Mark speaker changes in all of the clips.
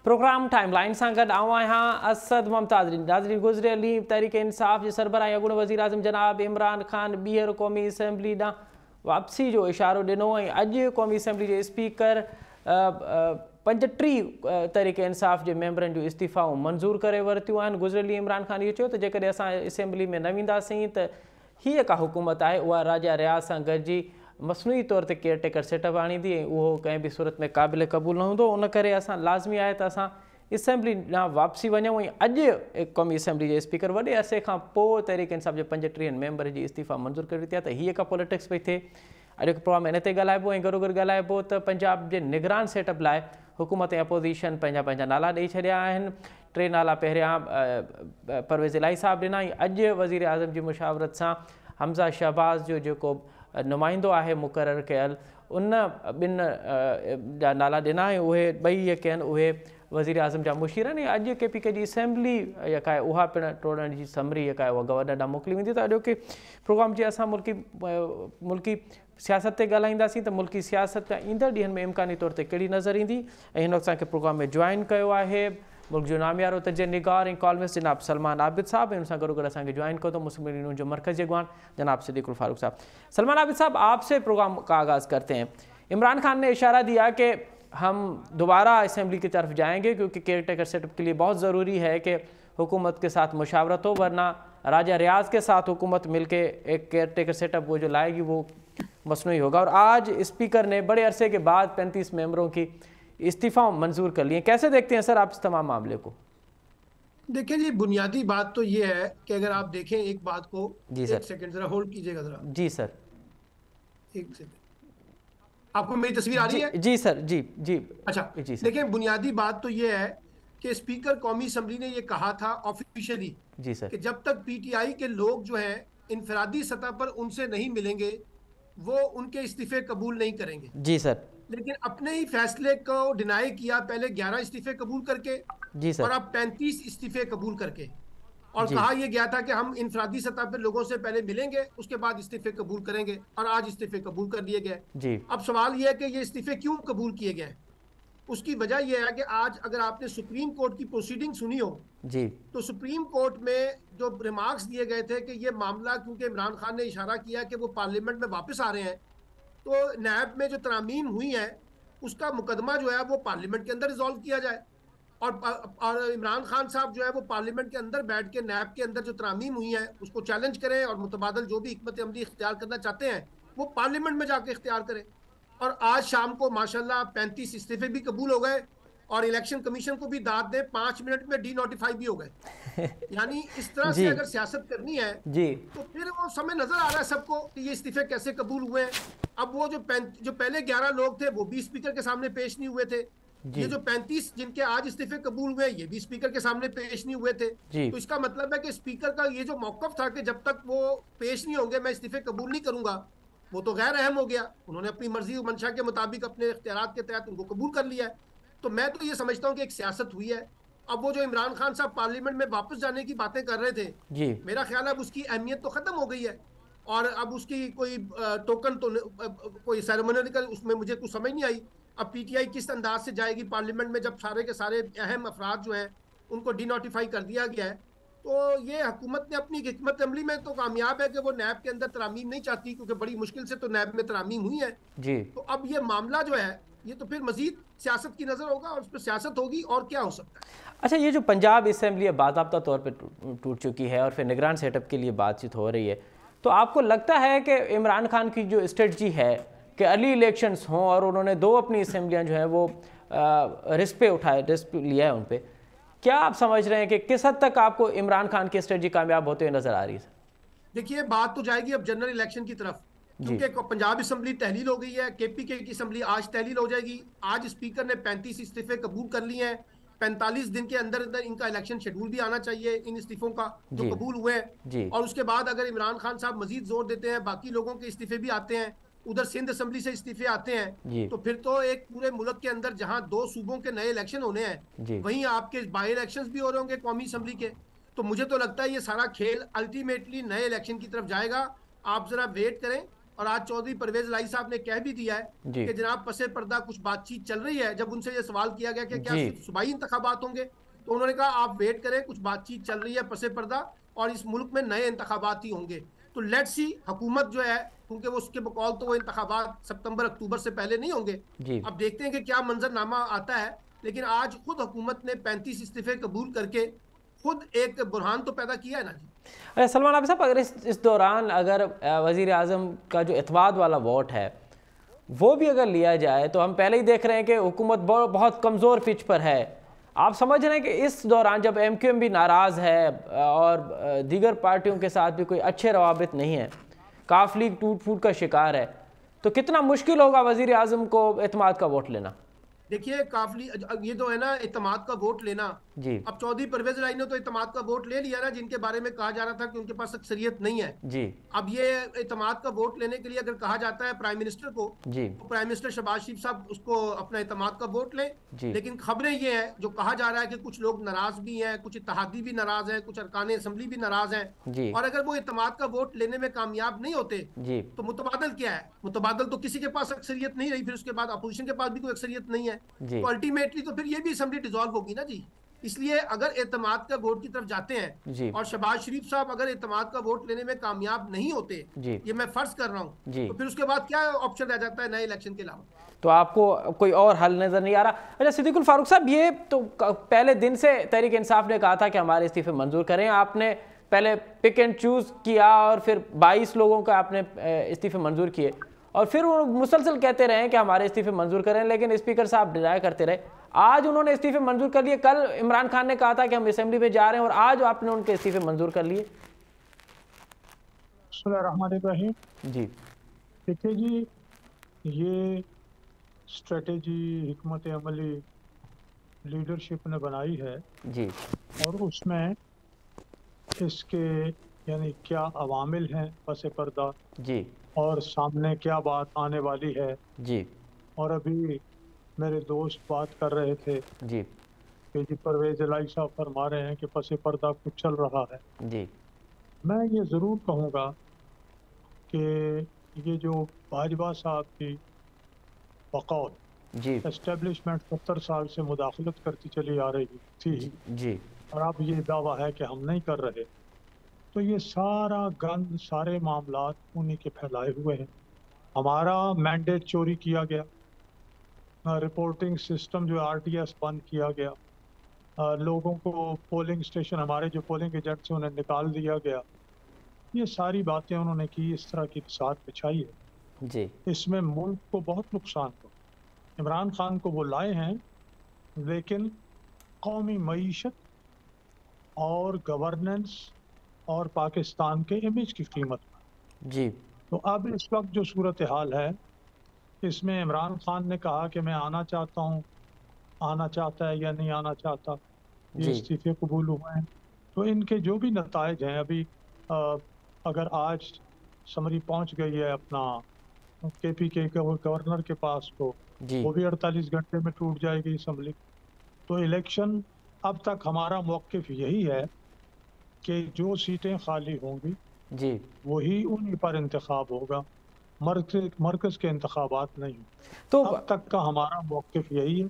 Speaker 1: Programme timeline से गड असद मुमताज़। नाज़रीन, गुज़रियल ॾींहुं तहरीक इंसाफ़ के सरबराह अॻूणे वज़ीर आज़म जनाब इमरान ख़ान ॿीहर क़ौमी असैम्बली ॾांहुं वापसी जो इशारो ॾिनो ऐं अॼु क़ौमी असैम्बली जे स्पीकर 35 तहरीक इंसाफ़ के मेंबरनि जो इस्तीफ़ाऊं मंज़ूर करे वरितियूं आहिनि। गुज़रियल ॾींहुं इमरान ख़ान इहो चयो त जेकॾहिं असां असैम्बली में न वेंदासीं त हीअ का हुकूमत आहे उहा राजा रियाज़ सां गॾिजी मसनूई तौर ते केयरटेकर सेटअप आणींदी ऐं उहो कंहिं बि सूरत में क़ाबिल क़बूल न हूंदो। उन करे असां लाज़मी आहे त असां असैम्बली ॾांहुं वापसी वञूं ऐं अॼु क़ौमी असैम्बली जे स्पीकर वॾे अरसे खां पोइ तहरीक इंसाफ़ जे 35 मेंबर जी इस्तीफ़ा मंज़ूर करे वरिती आहे त हीअ का पॉलिटिक्स पई थिए। अॼु प्रोग्राम इन ते ॻाल्हाइबो ऐं गॾोगॾु ॻाल्हाइबो त पंजाब जे निगरान सेटअप लाइ हुकूमत ऐं अपोज़िशन पंहिंजा नाला ॾेई छॾिया आहिनि। 3 नाला पहिरियां परवेज़ इलाही साहब ॾिना ऐं अॼु वज़ीर आज़म जी मुशावरत सां हमज़ा शहबाज़ जो जेको नुमाइंदो आहे मुक़ररु कयल उन ॿिनि जा नाला ॾिना ऐं उहे ॿई जेके आहिनि उहे वज़ीर आज़म जा मुशीर आहिनि। अॼु KPK जी असैम्बली जेका आहे उहा पिणु टोड़ण जी समरी जेका आहे उहा गवर्नर ॾांहुं मोकिली वेंदी। त अॼोके प्रोग्राम जे असां मुल्की सियासत ते ॻाल्हाईंदासीं त मुल्की सियासत ईंदड़ ॾींहंनि में इम्कानी तौर ते कहिड़ी नज़र ईंदी ऐं हिन वक़्तु असांखे प्रोग्राम में जॉइन कयो आहे मुल्क जो नामियारो तजे निगार ऐं कॉलमिस्ट जनाब सलमान आबिद साहब ऐं उनसां गॾोगॾु असांखे जॉइन कंदो मुस्लिम लीग नून जो मरकज़ी अगवान जनाब सिद्दीकुल फारूक साहब। सलमान आबिद साहब, आपसे प्रोग्राम का आगाज़ करते हैं। इमरान खान ने इशारा दिया कि हम दोबारा असम्बली की तरफ जाएंगे क्योंकि केयरटेकर सेटअप के लिए बहुत ज़रूरी है कि हुकूमत के साथ मुशावरत हो, वरना राजा रियाज के साथ हुकूमत मिलके एक केयरटेकर सेटअप वो जो लाएगी वो मसनूई होगा। और आज स्पीकर ने बड़े अरसे के बाद 35 मेंबरों की इस्तीफ़ा मंजूर कर लिए। कैसे देखते हैं सर आप इस तमाम मामले को?
Speaker 2: देखिए जी, बुनियादी बात तो ये है कि अगर आप देखें एक बात को,
Speaker 1: जी सर,
Speaker 2: एक सेकंड जरा होल्ड कीजिएगा जरा।
Speaker 1: जी सर,
Speaker 2: एक सेकंड, आपको मेरी तस्वीर आ रही है?
Speaker 1: जी सर, जी जी।
Speaker 2: अच्छा
Speaker 1: जी सर।
Speaker 2: देखिए, बुनियादी बात तो ये है कि स्पीकर कौमी असम्बली ने ये कहा था ऑफिशियली,
Speaker 1: जी सर,
Speaker 2: कि जब तक PTI के लोग जो हैं इनफरादी सतह पर उनसे नहीं मिलेंगे वो उनके इस्तीफे कबूल नहीं करेंगे।
Speaker 1: जी सर।
Speaker 2: लेकिन अपने ही फैसले को डिनाई किया, पहले 11 इस्तीफे कबूल करके,
Speaker 1: जी सर,
Speaker 2: और अब 35 इस्तीफे कबूल करके, और
Speaker 1: जी।
Speaker 2: कहा यह गया था कि हम इनफरादी सतह पर लोगों से पहले मिलेंगे उसके बाद इस्तीफे कबूल करेंगे, और आज इस्तीफे कबूल कर लिए गए।
Speaker 1: जी।
Speaker 2: अब सवाल यह है कि ये इस्तीफे क्यों कबूल किए गए। उसकी वजह यह है कि आज अगर आपने सुप्रीम कोर्ट की प्रोसीडिंग सुनी हो
Speaker 1: जी,
Speaker 2: तो सुप्रीम कोर्ट में जो रिमार्क्स दिए गए थे कि ये मामला, क्योंकि इमरान खान ने इशारा किया कि वो पार्लियामेंट में वापस आ रहे हैं, तो नैब में जो तरामीम हुई है उसका मुकदमा जो है वो पार्लियामेंट के अंदर रिजॉल्व किया जाए, और इमरान खान साहब जो है वो पार्लियामेंट के अंदर बैठ के नैब के अंदर जो तरामीम हुई है उसको चैलेंज करें, और मुतबादल जो भी हिकमत अमली इख्तियार करना चाहते हैं वो पार्लियामेंट में जाके इख्तियार करें। और आज शाम को माशाल्लाह 35 इस्तीफे भी कबूल हो गए, और इलेक्शन कमीशन को भी दाद दें 5 मिनट में डीनोटिफाई भी हो गए। यानी इस तरह से अगर सियासत करनी है
Speaker 1: जी, तो
Speaker 2: फिर वो समय नजर आ रहा है सबको कि ये इस्तीफे कैसे कबूल हुए। अब वो जो पहले 11 लोग थे वो भी स्पीकर के सामने पेश नहीं हुए थे। ये जो 35 जिनके आज इस्तीफे कबूल हुए ये भी स्पीकर के सामने पेश नहीं हुए थे। तो इसका मतलब है कि स्पीकर का ये जो मौकफ था कि जब तक वो पेश नहीं होंगे मैं इस्तीफे कबूल नहीं करूंगा, वो तो गैर अहम हो गया। उन्होंने अपनी मर्जी और मंशा के मुताबिक अपने इख्तियारात के तहत उनको कबूल कर लिया है। तो मैं तो ये समझता हूँ कि एक सियासत हुई है। अब वो जो इमरान खान साहब पार्लियामेंट में वापस जाने की बातें कर रहे थे जी, मेरा ख्याल है अब उसकी अहमियत तो खत्म हो गई है, और अब उसकी कोई टोकन तो कोई सेरेमोनियल उसमें मुझे कुछ समझ नहीं आई। अब PTI किस अंदाज से जाएगी पार्लियामेंट में जब सारे के सारे अहम अफराद जो हैं उनको डीनोटिफाई कर दिया गया है। तो ये हुकूमत ने अपनी हिकमत अमली में तो कामयाब है कि वो नैब के अंदर तरामीम नहीं चाहती, क्योंकि बड़ी मुश्किल से तो नैब में तरामीम हुई है जी। तो अब ये मामला जो है ये तो फिर मजीद सियासत की नज़र होगा, और उस पर सियासत होगी और क्या हो सकता है।
Speaker 1: अच्छा, ये जो पंजाब असम्बली बाज़ाब्ता तौर पे टूट चुकी है और फिर निगरान सेटअप के लिए बातचीत हो रही है, तो आपको लगता है कि इमरान खान की जो स्ट्रेटजी है कि अर्ली इलेक्शंस हों और उन्होंने 2 अपनी असम्बलियाँ जो हैं वो रिस्क लिया है उन पर, क्या आप समझ रहे हैं कि किस हद तक आपको इमरान खान की स्ट्रेटजी कामयाब होते हुए नजर आ रही है?
Speaker 2: देखिए, बात तो जाएगी अब जनरल इलेक्शन की तरफ, क्योंकि पंजाब असम्बली तहलील हो गई है, KPK की असम्बली आज तहलील हो जाएगी। आज स्पीकर ने 35 इस्तीफे कबूल कर लिए हैं, 45 दिन के अंदर अंदर इनका इलेक्शन शेड्यूल भी आना चाहिए इन इस्तीफों का जो कबूल हुए हैं। और उसके बाद अगर इमरान खान साहब मजीद जोर देते हैं, बाकी लोगों के इस्तीफे भी आते हैं, उधर सिंध असम्बली से इस्तीफे आते हैं, तो फिर तो एक पूरे मुल्क के अंदर जहां 2 सूबों के नए इलेक्शन होने हैं वहीं आपके बाई इलेक्शंस भी हो रहे होंगे कौमी असम्बली के। तो मुझे तो लगता है ये सारा खेल अल्टीमेटली नए इलेक्शन की तरफ जाएगा। आप जरा वेट करें और आज चौधरी परवेज लाई साहब ने कह भी दिया है कि जनाब पसे पर्दा कुछ बातचीत चल रही है। जब उनसे ये सवाल किया गया कि क्या सिर्फ सूबाई इंतखाबात होंगे, तो उन्होंने कहा आप वेट करें, कुछ बातचीत चल रही है पसे पर्दा, और इस मुल्क में नए इंतखाबात ही होंगे। तो लेट्स सी, हुकूमत जो है, क्योंकि वो उसके बकौल तो वो इंतखाबात सितंबर अक्टूबर से पहले नहीं होंगे, अब देखते हैं कि क्या मंजरनामा आता है। लेकिन आज खुद हुकूमत ने 35 इस्तीफे कबूल करके खुद एक बुरहान तो पैदा किया है ना जी।
Speaker 1: अरे सलमान आबिद साहब, अगर इस दौरान अगर वज़ीर आज़म का जो इत्वाद वाला वोट है वो भी अगर लिया जाए, तो हम पहले ही देख रहे हैं कि हुकूमत बहुत कमज़ोर पिच पर है। आप समझ रहे हैं कि इस दौरान जब MQM भी नाराज़ है और दीगर पार्टियों के साथ भी कोई अच्छे रवाबित नहीं है, काफ लीग टूट फूट का शिकार है, तो कितना मुश्किल होगा वज़ीर आज़म को एतमाद का वोट लेना?
Speaker 2: देखिए काफली ये जो है ना इत्तेमाद का वोट लेना
Speaker 1: जी,
Speaker 2: अब चौधरी परवेज लाई ने तो इत्तेमाद का वोट ले लिया ना, जिनके बारे में कहा जा रहा था कि उनके पास अक्सरियत नहीं है
Speaker 1: जी।
Speaker 2: अब ये इत्तेमाद का वोट लेने के लिए अगर कहा जाता है प्राइम मिनिस्टर को,
Speaker 1: जी,
Speaker 2: तो प्राइम मिनिस्टर शहबाज शरीफ साहब उसको अपना इत्तेमाद का वोट लें। लेकिन खबरें ये हैं, जो कहा जा रहा है कि कुछ लोग नाराज भी हैं, कुछ इत्तेहादी भी नाराज हैं, कुछ अरकान असम्बली भी नाराज हैं, और अगर वो इत्तेमाद का वोट लेने में कामयाब नहीं होते तो मुतबादल क्या है? मुतबादल तो किसी के पास अक्सरियत नहीं रही, फिर उसके बाद अपोजिशन के पास भी कोई अक्सरियत नहीं है, तो अल्टीमेटली तो फिर ये भी असेंबली डिसॉल्व होगी ना जी। इसलिए अगर एतमाद का वोट की तरफ जाते हैं और शहबाज शरीफ साहब अगर एतमाद का वोट लेने में कामयाब नहीं होते, ये मैं फर्ज कर रहा हूं, तो फिर उसके बाद क्या ऑप्शन रह जाता है नए इलेक्शन के अलावा?
Speaker 1: तो आपको कोई और हल नजर नहीं आ रहा? अच्छा सिद्दीकुल फारूक साहब, ये तो पहले दिन से तहरीक इंसाफ ने कहा था कि हमारे इस्तीफे मंजूर करें, आपने पहले पिक एंड चूज किया और फिर 22 लोगों का आपने इस्तीफे मंजूर किए, और फिर वो मुसलसल कहते रहे कि हमारे इस्तीफे मंजूर करें, लेकिन स्पीकर साहब डिनाई करते रहे। आज उन्होंने इस्तीफे मंजूर कर लिए, कल इमरान खान ने कहा था कि हम असेंबली में जा रहे हैं, और आज आपने उनके इस्तीफे मंजूर कर लिए।
Speaker 3: जी देखिए जी, ये स्ट्रेटेजी हिकमत अमली लीडरशिप ने बनाई है
Speaker 1: जी, और
Speaker 3: उसमें इसके यानी क्या अवामिल हैं पसे पर्दा
Speaker 1: जी, और
Speaker 3: सामने क्या बात आने वाली है
Speaker 1: जी।
Speaker 3: और अभी मेरे दोस्त बात कर रहे थे
Speaker 1: जी
Speaker 3: कि जी परवेज लाई साहब फरमा रहे हैं कि पसे पर्दा कुछ चल रहा है।
Speaker 1: जी,
Speaker 3: मैं ये ज़रूर कहूँगा कि ये जो भाजपा साहब की बकौल
Speaker 1: जी
Speaker 3: एस्टेब्लिशमेंट 70 साल से मुदाखलत करती चली आ रही थी
Speaker 1: जी,
Speaker 3: और अब ये दावा है कि हम नहीं कर रहे, तो ये सारा गंद सारे मामलात उन्हीं के फैलाए हुए हैं। हमारा मैंडेट चोरी किया गया, रिपोर्टिंग सिस्टम जो RTS बंद किया गया, लोगों को पोलिंग स्टेशन हमारे जो पोलिंग एजेंट से उन्हें निकाल दिया गया, ये सारी बातें उन्होंने की, इस तरह की साथ बिछाई है
Speaker 1: जी।
Speaker 3: इसमें मुल्क को बहुत नुकसान हो। इमरान खान को वो लाए हैं, लेकिन कौमी मईशत और गवर्नेंस और पाकिस्तान के इमेज की कीमत
Speaker 1: जी।
Speaker 3: तो अब इस वक्त जो सूरत हाल है, इसमें इमरान खान ने कहा कि मैं आना चाहता हूँ, आना चाहता है या नहीं आना चाहता, ये इस्तीफे कबूल हुए हैं। तो इनके जो भी नताइज हैं, अभी अगर आज समरी पहुँच गई है अपना KPK के गवर्नर के पास, तो वो भी 48 घंटे में टूट जाएगी असम्बली। तो इलेक्शन अब तक हमारा मौक़िफ़ यही है कि जो सीटें खाली होंगी
Speaker 1: जी,
Speaker 3: वही उन्हीं पर इंतखाब होगा, मरकज़ के इंतखाबात नहीं।
Speaker 1: तो
Speaker 3: अब तक का हमारा मौक़िफ़ यही है,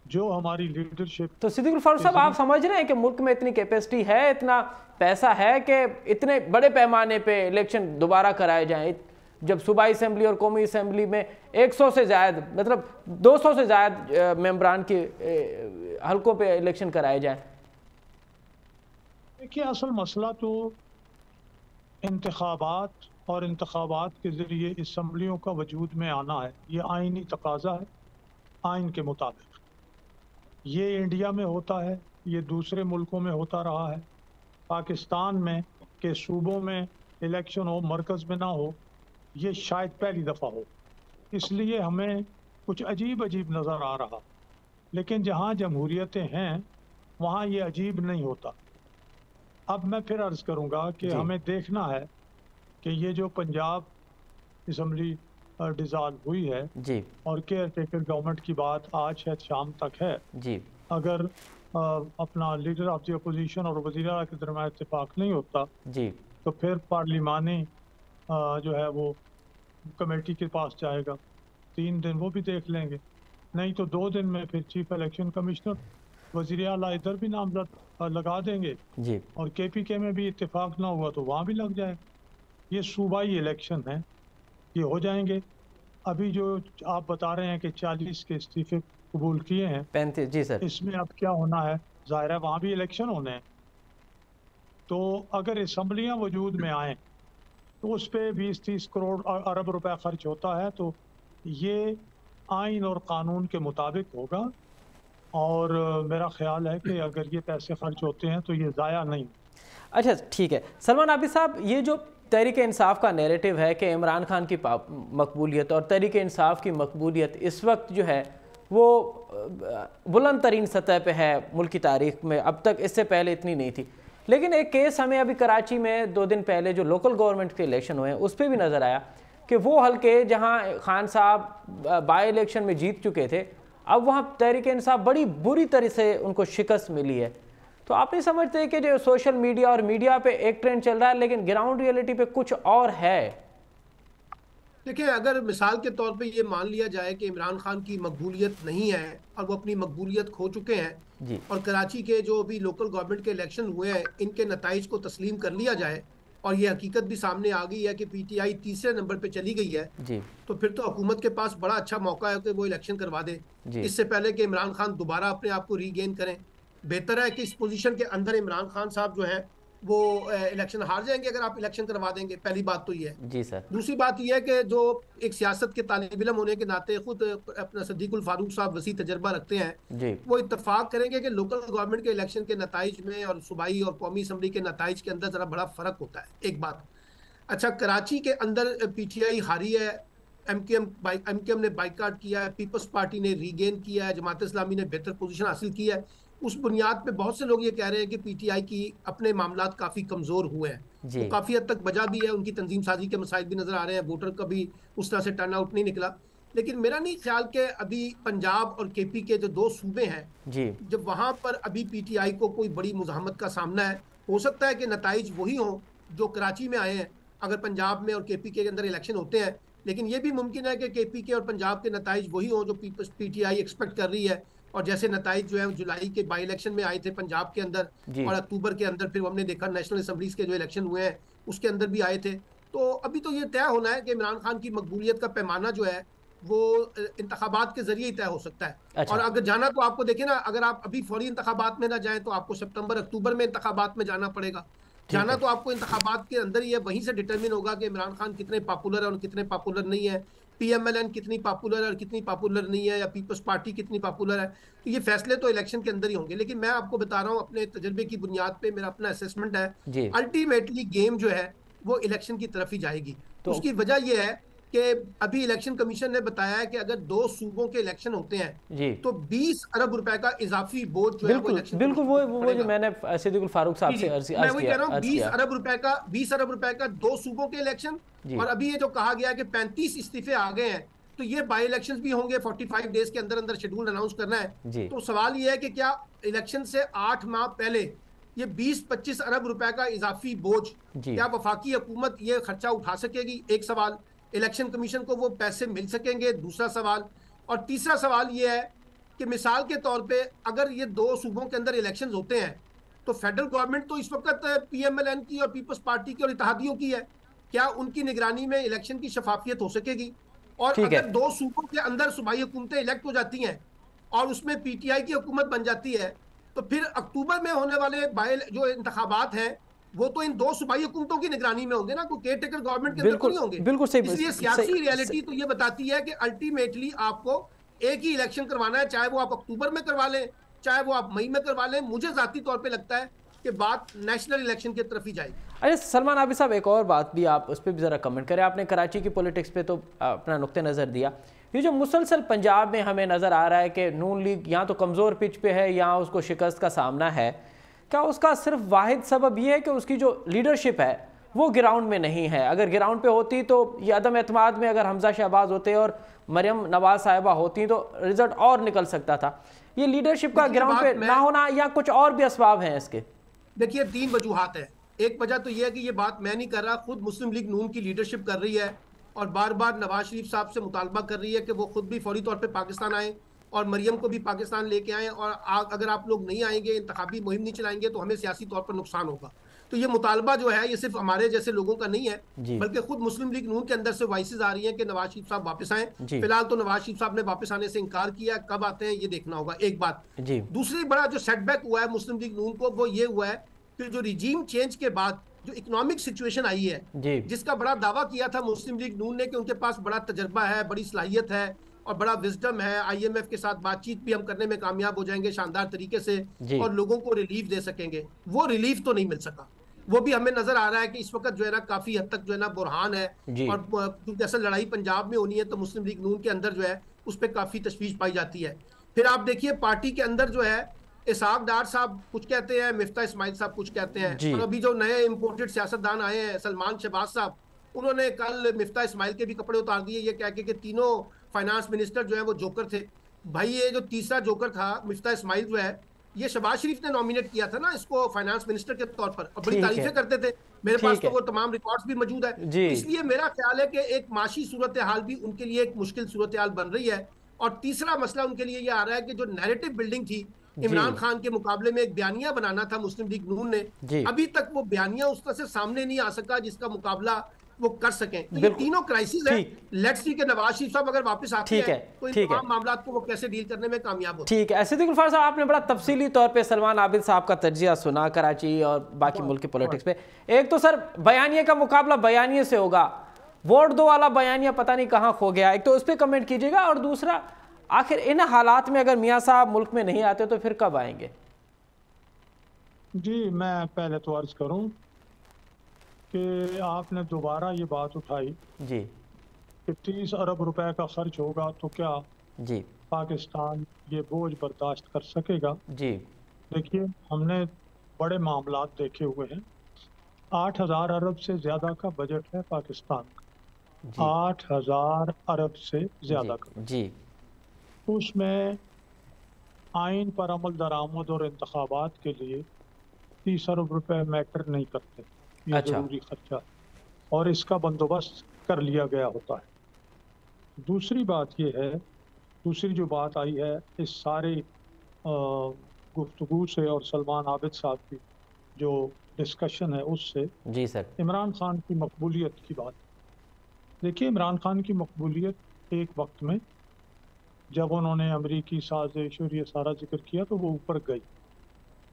Speaker 3: जो हमारी लीडरशिप।
Speaker 1: तो सिद्दीकुल फारूक साहब, आप समझ रहे हैं कि मुल्क में इतनी कैपेसिटी है, इतना पैसा है कि इतने बड़े पैमाने पे इलेक्शन दोबारा कराए जाएं, जब सूबाई असेंबली और कौमी असेंबली में 100 से ज़्यादा, मतलब 200 से ज़्यादा मेंबरान के हलकों पे इलेक्शन कराए जाएं?
Speaker 3: देखिए, असल मसला तो इंतखाबात और इंतखाबात के ज़रिए असम्बलियों का वजूद में आना है, ये आइनी तकाज़ा है। आइन के मुताबिक ये इंडिया में होता है, ये दूसरे मुल्कों में होता रहा है। पाकिस्तान में के सूबों में इलेक्शन हो, मरकज़ में ना हो, ये शायद पहली दफ़ा हो, इसलिए हमें कुछ अजीब अजीब नज़र आ रहा। लेकिन जहाँ जमहूरियतें हैं वहाँ ये अजीब नहीं होता। अब मैं फिर अर्ज़ करूँगा कि हमें देखना है कि ये जो पंजाब असम्बली डिसॉल्व हुई है
Speaker 1: जी,
Speaker 3: और केयर टेकर गवर्नमेंट की बात आज है शाम तक है
Speaker 1: जी,
Speaker 3: अगर अपना लीडर ऑफ द अपोजिशन और वज़ीर आला के दरमियान इत्तेफाक नहीं होता
Speaker 1: जी,
Speaker 3: तो फिर पार्लिमानी जो है वो कमेटी के पास जाएगा, 3 दिन वो भी देख लेंगे, नहीं तो 2 दिन में फिर चीफ इलेक्शन कमिश्नर वज़ीर आला इधर भी नामजद लगा देंगे
Speaker 1: जी।
Speaker 3: और KPK में भी इत्तेफाक ना हुआ तो वहाँ भी लग जाए। ये सूबाई इलेक्शन है, ये हो जाएंगे। अभी जो आप बता रहे हैं कि 40 के इस्तीफे कबूल किए हैं,
Speaker 1: 35 जी सर,
Speaker 3: इसमें अब क्या होना है, जाहिर है वहाँ भी इलेक्शन होने हैं, तो अगर असम्बलियाँ वजूद में आएँ तो उस पर 20-30 करोड़ अरब रुपए खर्च होता है, तो ये आइन और कानून के मुताबिक होगा। और मेरा ख्याल है कि अगर ये पैसे खर्च होते हैं तो ये ज़ाया नहीं।
Speaker 1: अच्छा ठीक है सलमान आबिद साहब, ये जो तहरीक इंसाफ का नैरेटिव है कि इमरान खान की मकबूलियत और तहरीक इंसाफ की मकबूलियत इस वक्त जो है वो बुलंद तरीन सतह पे है मुल्क की तारीख में, अब तक इससे पहले इतनी नहीं थी। लेकिन एक केस हमें अभी कराची में 2 दिन पहले जो लोकल गवर्नमेंट के इलेक्शन हुए हैं उस पर भी नज़र आया कि वो हल्के जहां खान साहब बाई इलेक्शन में जीत चुके थे, अब वहां तहरीक इंसाफ बड़ी बुरी तरह से उनको शिकस्त मिली है। तो आप नहीं समझते कि जो सोशल मीडिया और मीडिया पे एक ट्रेंड चल रहा है लेकिन ग्राउंड रियलिटी पे कुछ और है?
Speaker 2: देखिए, अगर मिसाल के तौर पे ये मान लिया जाए कि इमरान खान की मकबूलियत नहीं है और वो अपनी मकबूलियत खो चुके हैं
Speaker 1: जी।
Speaker 2: और कराची के जो भी लोकल गवर्नमेंट के इलेक्शन हुए हैं इनके नताइज को तस्लीम कर लिया जाए और ये हकीकत भी सामने आ गई है कि PTI तीसरे नंबर पे चली गई है
Speaker 1: जी।
Speaker 2: तो फिर तो हुकूमत के पास बड़ा अच्छा मौका है कि वो इलेक्शन करवा दे इससे पहले कि इमरान खान दोबारा अपने आप को रीगेन करें। बेहतर है कि इस पोजीशन के अंदर इमरान खान साहब जो है वो इलेक्शन हार जाएंगे अगर आप इलेक्शन करवा देंगे। पहली बात तो ये है।
Speaker 1: जी सर।
Speaker 2: दूसरी बात यह है कि जो एक सियासत के तालिब इल्म होने के नाते खुद अपना सिद्दीकुल फारूक साहब वसी तजर्बा रखते हैं
Speaker 1: जी।
Speaker 2: वो इत्तफाक करेंगे कि लोकल गवर्नमेंट के इलेक्शन के नताइज में और सूबाई और कौमी असम्बली के नताइज के अंदर जरा बड़ा फर्क होता है। एक बात। अच्छा, कराची के अंदर PTI हारी है, MKM ने बाइकाट किया है, पीपल्स पार्टी ने रीगेन किया है, जमात इस्लामी ने बेहतर पोजीशन हासिल की है। उस बुनियाद पे बहुत से लोग ये कह रहे हैं कि PTI की अपने मामलात काफ़ी कमज़ोर हुए हैं, तो काफ़ी हद तक वजह भी है, उनकी तंजीम साजी के मसाइल भी नज़र आ रहे हैं, वोटर का भी उस तरह से टर्न आउट नहीं निकला। लेकिन मेरा नहीं ख्याल कि अभी पंजाब और KP के जो 2 सूबे हैं जी, जब वहाँ पर अभी PTI को कोई बड़ी मुज़ाहमत का सामना है, हो सकता है कि नताइज वही हों जो कराची में आए हैं अगर पंजाब में और KP के अंदर इलेक्शन होते हैं। लेकिन ये भी मुमकिन है कि KP के और पंजाब के नताइज वही हों जो PTI एक्सपेक्ट कर रही है। और जैसे नताइज जो है जुलाई के बाई इलेक्शन में आए थे पंजाब के अंदर और अक्टूबर के अंदर फिर हमने देखा नेशनल असम्बलीज के जो इलेक्शन हुए हैं उसके अंदर भी आए थे। तो अभी तो ये तय होना है कि इमरान खान की मकबूलियत का पैमाना जो है वो इंतखाबात के जरिए ही तय हो सकता है। अच्छा। और अगर जाना तो आपको देखे ना, अगर आप अभी फौरी इंतखाबात में ना जाएं तो आपको सितंबर अक्टूबर में इंतखाबात में जाना पड़ेगा। जाना तो आपको इंतखाबात के अंदर ही है, वहीं से डिटरमिन होगा कि इमरान खान कितने पॉपुलर है और कितने पॉपुलर नहीं है, PMLN कितनी पॉपुलर है और कितनी पॉपुलर नहीं है, या पीपल्स पार्टी कितनी पॉपुलर है। तो ये फैसले तो इलेक्शन के अंदर ही होंगे। लेकिन मैं आपको बता रहा हूँ अपने तजर्बे की बुनियाद पे, मेरा अपना असेसमेंट है, अल्टीमेटली गेम जो है वो इलेक्शन की तरफ ही जाएगी। तो उसकी वजह यह है कि अभी इलेक्शन कमीशन ने बताया है कि अगर 2 सूबों के इलेक्शन होते हैं तो 20 अरब रुपए का इजाफी बोझ जो है वो इलेक्शन बिल्कुल
Speaker 1: वो जो मैंने सिद्दीकुल फारूक साहब से अर्ज किया,
Speaker 2: मैं वही कह रहा हूँ 20 अरब रुपए का 2 सूबों के इलेक्शन। और अभी ये जो कहा गया है कि 35 इस्तीफे आ गए हैं तो ये बाई इलेक्शन भी होंगे, 45 डेज के अंदर अंदर शेड्यूल अनाउंस करना है। तो सवाल ये है कि क्या इलेक्शन से 8 माह पहले ये 20-25 अरब रुपए का इजाफी बोझ क्या वफाकी हुकूमत ये खर्चा उठा सकेगी? एक सवाल। इलेक्शन कमीशन को वो पैसे मिल सकेंगे? दूसरा सवाल। और तीसरा सवाल ये है कि मिसाल के तौर पे अगर ये 2 सूबों के अंदर इलेक्शंस होते हैं तो फेडरल गवर्नमेंट तो इस वक्त PMLN की और पीपल्स पार्टी की और इत्तेहादियों की है, क्या उनकी निगरानी में इलेक्शन की शफाफियत हो सकेगी? और अगर 2 सूबों के अंदर सूबाई हुकूमतें इलेक्ट हो जाती हैं और उसमें PTI की हुकूमत बन जाती है तो फिर अक्टूबर में होने वाले जो इंतखाबात हैं वो तो इन 2 सूबाई हुकूमतों की निगरानी में होंगे ना, कोई केयर टेकर गवर्नमेंट के अंदर तो नहीं होंगे।
Speaker 1: बिल्कुल सही।
Speaker 2: इसलिए सियासी रियलिटी तो ये बताती है कि अल्टीमेटली आपको एक ही इलेक्शन करवाना है, चाहे वो आप अक्टूबर में करवा लें चाहे वो आप मई में करवा लें। मुझे जाती तौर पे लगता है कि बात नेशनल इलेक्शन की तरफ ही जाएगी।
Speaker 1: अरे सलमान आबिद साहब, एक और बात भी आप उस पर भी ज़रा कमेंट करें। आपने कराची की पॉलिटिक्स पे तो अपना नुक्ते नज़र दिया, ये जो मुसलसल पंजाब में हमें नज़र आ रहा है कि नून लीग यहाँ तो कमज़ोर पिच पे है, यहाँ उसको शिकस्त का सामना है, क्या उसका सिर्फ वाहिद सबब ये है कि उसकी जो लीडरशिप है वो ग्राउंड में नहीं है? अगर ग्राउंड पे होती तो ये अदम एतमाद में अगर हमजा शहबाज होते और मरियम नवाज साहिबा होती तो रिजल्ट और निकल सकता था। ये लीडरशिप का ग्राउंड पे ना होना या कुछ और भी असबाब हैं इसके?
Speaker 2: देखिए, 3 वजूहात है। एक वजह तो यह है कि ये बात मैं नहीं कर रहा, खुद मुस्लिम लीग नून की लीडरशिप कर रही है और बार बार नवाज शरीफ साहब से मुतालबा कर रही है कि वो खुद भी फौरी तौर पे पाकिस्तान आए और मरियम को भी पाकिस्तान लेके आए, और अगर आप लोग नहीं आएंगे, इंतखाबी मुहिम नहीं चलाएंगे, तो हमें सियासी तौर पर नुकसान होगा। तो ये मुतालबा जो है ये सिर्फ हमारे जैसे लोगों का नहीं है, बल्कि खुद मुस्लिम लीग नून के अंदर से वॉइसेस आ रही हैं कि नवाज शरीफ साहब वापस आए। फिलहाल तो नवाज शरीफ साहब ने वापस आने से इनकार किया, कब आते हैं ये देखना होगा, एक बात। दूसरी बड़ा जो सेटबैक हुआ है मुस्लिम लीग नून को, वो ये हुआ है कि जो रिजीम चेंज के बाद जो इकोनॉमिक सिचुएशन आई है, जिसका बड़ा दावा किया था मुस्लिम लीग नून ने कि उनके पास बड़ा तजर्बा है, बड़ी सलाहियत है और बड़ा विजडम है, IMF के साथ बातचीत भी हम करने में कामयाब हो जाएंगे शानदार तरीके से और लोगों को रिलीफ दे सकेंगे, वो रिलीफ तो नहीं मिल सका। वो भी हमें नजर आ रहा है कि इस वक्त जो है ना काफी हद तक जो है ना बुरहान है, और क्योंकि असल लड़ाई पंजाब में होनी है तो मुस्लिम लीग नून के अंदर जो है उस पर काफी तशवीश पाई जाती है। फिर आप देखिए पार्टी के अंदर जो है इसहाक डार साहब कुछ कहते हैं, मिफ्ता इस्माइल साहब कुछ कहते हैं, और अभी जो नए इंपोर्टेड सियासतदान आए हैं सलमान शहबाज साहब, उन्होंने कल मिफ्ता इस्माइल के भी कपड़े उतार दिए ये कह के कि तीनों फाइनेंस मिनिस्टर जो है वो जोकर थे। भाई ये जो तीसरा जोकर था मिफ्ता इस्माइल जो है, ये शहबाज शरीफ ने नॉमिनेट किया था ना इसको फाइनेंस मिनिस्टर के तौर पर, और बड़ी तारीफें करते थे, मेरे पास तो वो तमाम रिकॉर्ड्स भी मौजूद है। इसलिए मेरा ख्याल है कि एक माशी सूरत हाल भी उनके लिए एक मुश्किल सूरत हाल बन रही है। और तीसरा मसला उनके लिए ये आ रहा है कि जो नैरेटिव बिल्डिंग थी इमरान खान के मुकाबले में एक बयानिया बनाना था मुस्लिम लीग नून ने, अभी तक वो बयानिया उस तरह से सामने नहीं आ सका जिसका मुकाबला वो कर सकें। तो ये तीनों क्राइसिस है। लेट्स सी कि नवाज शरीफ साहब अगर वापस आते हैं तो इन तमाम मामलों को वो कैसे डील करने में कामयाब होते हैं।
Speaker 1: ठीक है, सिद्दीक गुलफार साहब, आपने बड़ा तफसीली तौर पे सलमान आबिद साहब का तजिया सुना कराची और बाकी मुल्क की पॉलिटिक्स पे। एक तो सर बयानिया का मुकाबला बयानिया से होगा, वोट दो वाला बयानिया पता नहीं कहाँ खो गया, एक तो उस पर कमेंट कीजिएगा, और दूसरा आखिर इन हालात में अगर मियाँ साहब मुल्क में नहीं आते तो फिर कब आएंगे?
Speaker 3: जी मैं पहले तो अर्ज करूं कि आपने दोबारा ये बात उठाई
Speaker 1: जी
Speaker 3: कि 30 अरब रुपए का खर्च होगा तो क्या
Speaker 1: जी
Speaker 3: पाकिस्तान ये बोझ बर्दाश्त कर सकेगा?
Speaker 1: जी
Speaker 3: देखिए हमने बड़े मामलात देखे हुए हैं। 8,000 अरब से ज्यादा का बजट है पाकिस्तान का, 8,000 अरब से ज्यादा का
Speaker 1: जी।
Speaker 3: उसमें आइन पर अमल दरामद और इंतखाबात के लिए 30 अरब रुपए मैटर नहीं करते, ये जरूरी खर्चा, और इसका बंदोबस्त कर लिया गया होता है। दूसरी बात ये है, दूसरी जो बात आई है इस सारे गुफ्तगू से और सलमान आबिद साहब की जो डिस्कशन है उससे,
Speaker 1: जी सर,
Speaker 3: इमरान खान की मकबूलियत की बात। देखिए इमरान खान की मकबूलियत एक वक्त में जब उन्होंने अमरीकी साजिश और ये सारा जिक्र किया तो वो ऊपर गई,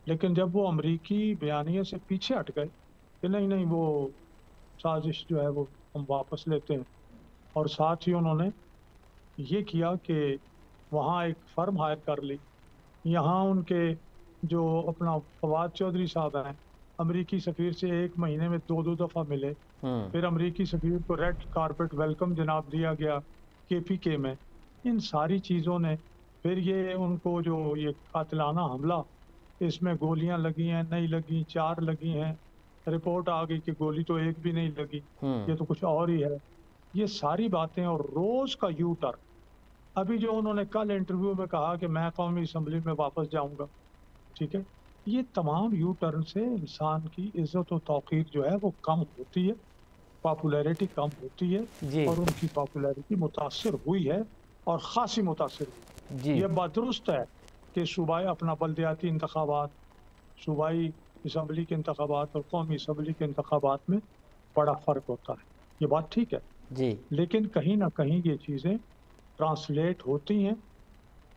Speaker 3: लेकिन जब वो अमरीकी बयानिए से पीछे हट गए कि नहीं नहीं वो साजिश जो है वो हम वापस लेते हैं, और साथ ही उन्होंने ये किया कि वहाँ एक फर्म हायर कर ली। यहाँ उनके जो अपना फवाद चौधरी साहब हैं, अमरीकी सफ़ीर से 1 महीने में 2-2 दफ़ा मिले, फिर अमरीकी सफ़ीर को रेड कारपेट वेलकम जनाब दिया गया KPK में। इन सारी चीज़ों ने फिर ये उनको जो ये कातिलाना हमला, इसमें गोलियां लगी हैं नहीं लगी, 4 लगी हैं, रिपोर्ट आ गई कि गोली तो एक भी नहीं लगी, ये तो कुछ और ही है, ये सारी बातें। और रोज़ का यू टर्न, अभी जो उन्होंने कल इंटरव्यू में कहा कि मैं कौमी असम्बली में वापस जाऊंगा, ठीक है, ये तमाम यू टर्न से इंसान की इज्जत और तौक़ीर जो है वो कम होती है, पॉपुलैरिटी कम होती है, और उनकी पॉपुलैरिटी मुतासर हुई है और ख़ासी मुतासर हुई। ये बात दुरुस्त है कि सूबाई अपना बल्दियाती इंतखाबात, सूबाई असम्बली के इंतखाबात और कौमी असम्बली के इंतखाबात में बड़ा फ़र्क होता है, ये बात ठीक है
Speaker 1: जी, लेकिन
Speaker 3: कहीं ना कहीं ये चीज़ें ट्रांसलेट होती हैं,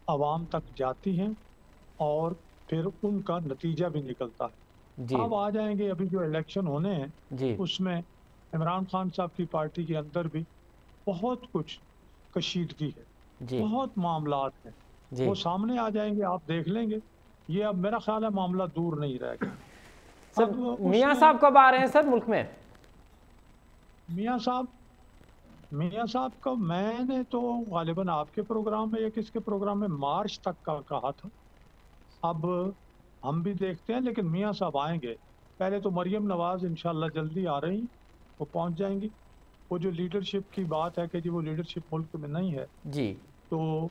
Speaker 3: आवाम तक जाती हैं और फिर उनका नतीजा भी निकलता है। अब आ जाएंगे अभी जो इलेक्शन होने हैं उसमें इमरान खान साहब की पार्टी के अंदर भी बहुत कुछ कशीदगी है, बहुत मामलात हैं, वो सामने आ जाएंगे, आप देख लेंगे। ये अब मेरा ख्याल है मामला दूर नहीं रहेगा।
Speaker 1: सर मियाँ साहब कब आ रहे हैं सर मुल्क में?
Speaker 3: मियाँ साहब का मैंने तो गालिबन आपके प्रोग्राम में या किसके प्रोग्राम में मार्च तक का कहा था, अब हम भी देखते हैं, लेकिन मियाँ साहब आएंगे। पहले तो मरियम नवाज इंशाल्लाह जल्दी आ रही, वो पहुंच जाएंगी। वो जो लीडरशिप की बात है कि जी वो लीडरशिप मुल्क में नहीं है
Speaker 1: जी,
Speaker 3: तो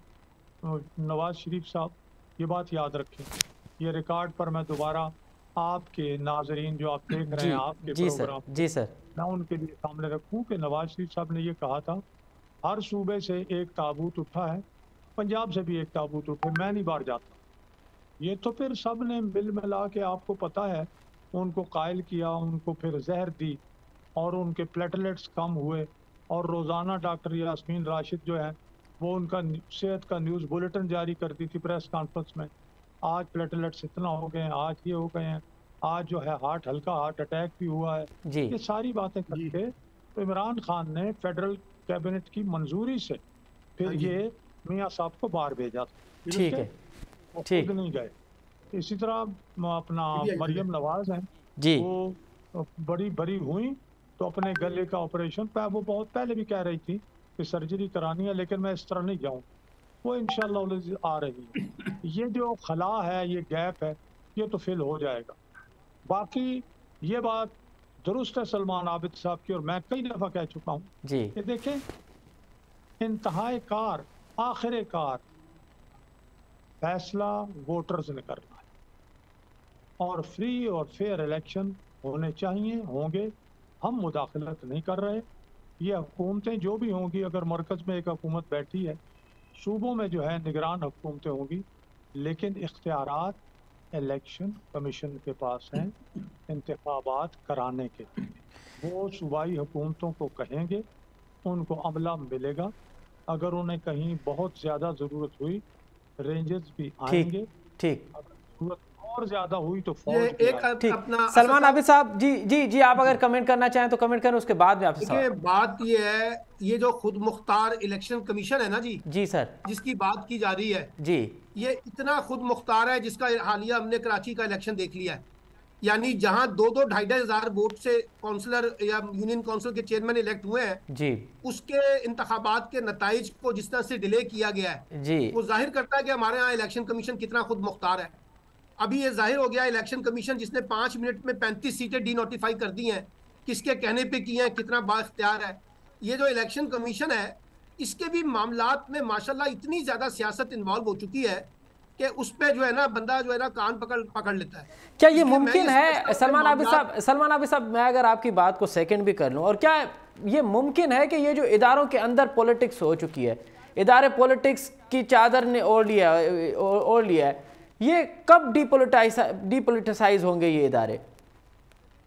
Speaker 3: नवाज शरीफ साहब ये बात याद रखें, ये रिकॉर्ड पर मैं दोबारा आपके नाजरीन जो आप देख रहे हैं आपके प्रोग्राम,
Speaker 1: जी सर,
Speaker 3: मैं उनके लिए सामने रखूं कि नवाज शरीफ साहब ने ये कहा था हर सूबे से एक ताबूत उठा है, पंजाब से भी एक ताबूत उठे, मैं नहीं बाहर जाता। ये तो फिर सब ने मिल मिला के, आपको पता है, उनको कायल किया, उनको फिर जहर दी और उनके प्लेटलेट्स कम हुए। और रोज़ाना डॉक्टर यास्मीन राशिद जो है वो उनका सेहत का न्यूज़ बुलेटिन जारी करती थी प्रेस कॉन्फ्रेंस में, आज प्लेटलेट्स इतना हो गए हैं, आज ये हो गए हैं, आज जो है हल्का हार्ट अटैक भी हुआ है। ये सारी बातें करके तो इमरान खान ने फेडरल कैबिनेट की मंजूरी से फिर ये मियाँ साहब को बाहर भेजा।
Speaker 1: ठीक है,
Speaker 3: ठीक नहीं गए। इसी तरह अपना मरियम नवाज हैं
Speaker 1: जी,
Speaker 3: वो बड़ी बड़ी हुई तो अपने गले का ऑपरेशन वो बहुत पहले भी कह रही थी कि सर्जरी करानी है, लेकिन मैं इस तरह नहीं जाऊँ, वो इंशाल्लाह आ रही है। ये जो खला है, ये गैप है, ये तो फिल हो जाएगा। बाकी ये बात दुरुस्त है सलमान आबिद साहब की, और मैं कई दफ़ा कह चुका हूँ
Speaker 1: जी,
Speaker 3: कि देखें, इंतहाई कार आखिर कार फैसला वोटर्स ने करना है और फ्री और फेयर इलेक्शन होने चाहिए, होंगे। हम मुदाखलत नहीं कर रहे। ये हुकूमतें जो भी होंगी, अगर मरकज़ में एक हुकूमत बैठी है, सूबों में जो है निगरान हुकूमतें होंगी, लेकिन इख्तियारात इलेक्शन कमीशन के पास हैं इंतखाबात कराने के। वो सूबाई हुकूमतों को कहेंगे, उनको अमला मिलेगा। अगर उन्हें कहीं बहुत ज़्यादा ज़रूरत हुई, रेंजर्स भी आएंगे।
Speaker 1: ठीक,
Speaker 3: जरूरत और ज्यादा हुई तो
Speaker 1: ठीक। सलमान आबिद साहब जी जी जी, आप अगर कमेंट करना चाहें तो कमेंट करें, उसके बाद में आपसे
Speaker 2: देखिए, बात ये है, ये जो खुद मुख्तार इलेक्शन कमीशन है ना जी
Speaker 1: सर, जिसकी
Speaker 2: बात की जा रही है जी, ये इतना खुद मुख्तार है जिसका हालिया हमने कराची का इलेक्शन देख लिया है। यानी जहां 2-2 हजार वोट से काउंसलर या यूनियन काउंसिल के चेयरमैन इलेक्ट हुए हैं जी, उसके इंतखाबात के नताइज को जिस तरह से डिले किया गया है जी, वो जाहिर करता है कि हमारे यहाँ इलेक्शन कमीशन कितना खुद मुख्तार है। अभी ये जाहिर हो गया, इलेक्शन कमीशन जिसने 5 मिनट में 35 सीटें डी नोटिफाई कर दी हैं, किसके कहने पे की हैं, कितना बाख्तियार है। ये जो इलेक्शन कमीशन है, इसके भी मामलात में माशाल्लाह इतनी ज्यादा सियासत इन्वॉल्व हो चुकी है कि उस पे जो है ना बंदा जो है ना कान पकड़ लेता है।
Speaker 1: क्या ये मुमकिन है सलमान आबिद साहब, मैं अगर आपकी बात को सेकंड भी कर लूं, और क्या ये मुमकिन है कि ये जो इदारों के अंदर पॉलिटिक्स हो चुकी है, इदारे पॉलिटिक्स की चादर ने ओढ़ लिया है, ये कब डीपोलिटिसाइज होंगे ये इदारे?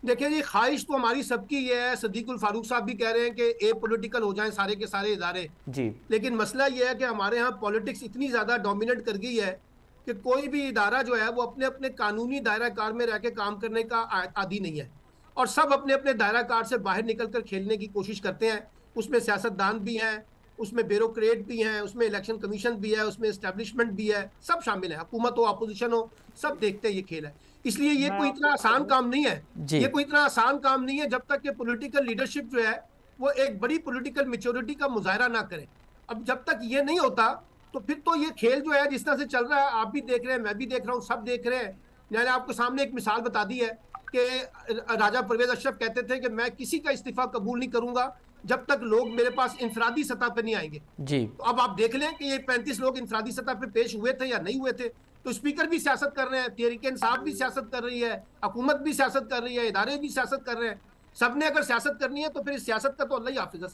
Speaker 2: देखिए जी, ख्वाहिश तो हमारी सबकी ये है, सदीकुल फारूक साहब भी कह रहे हैं कि ए पॉलिटिकल हो जाएं सारे के सारे इदारे जी, लेकिन मसला ये है कि हमारे यहाँ पॉलिटिक्स इतनी ज्यादा डोमिनेट कर गई है कि कोई भी इदारा जो है वो अपने अपने कानूनी दायरा कार में रह के काम करने का आदी नहीं है, और सब अपने अपने दायरा कार से बाहर निकल कर खेलने की कोशिश करते हैं। उसमें सियासतदान भी हैं, उसमें ब्यूरोक्रेट भी हैं, उसमें इलेक्शन कमीशन भी है, उसमें एस्टेब्लिशमेंट भी है, सब शामिल है, हुकूमत हो अपोजिशन हो, सब देखते हैं ये खेल है। इसलिए ये कोई इतना आसान काम नहीं है, ये कोई इतना आसान काम नहीं है जब तक कि पॉलिटिकल लीडरशिप जो है वो एक बड़ी पॉलिटिकल मैच्योरिटी का मुजाहरा ना करे। अब जब तक ये नहीं होता तो फिर तो ये खेल जो है जिस तरह से चल रहा है, आप भी देख रहे हैं, मैं भी देख रहा हूँ, सब देख रहे हैं। मैंने आपको सामने एक मिसाल बता दी है कि राजा परवेज अशरफ कहते थे कि मैं किसी का इस्तीफा कबूल नहीं करूंगा जब तक लोग मेरे पास इंफरादी सतह पे नहीं आएंगे जी। तो अब आप देख लें कि ये 35 लोग इंफरादी सतह पे पेश हुए थे या नहीं हुए थे। तो स्पीकर भी सियासत कर रहे हैं, तहरीक-ए-इंसाफ भी सियासत कर रही है, हुकूमत भी सियासत कर रही है, इदारे भी सियासत कर रहे हैं। सबने अगर सियासत करनी है तो फिर इस सियासत का तो अल्लाह ही हाफिज़ है।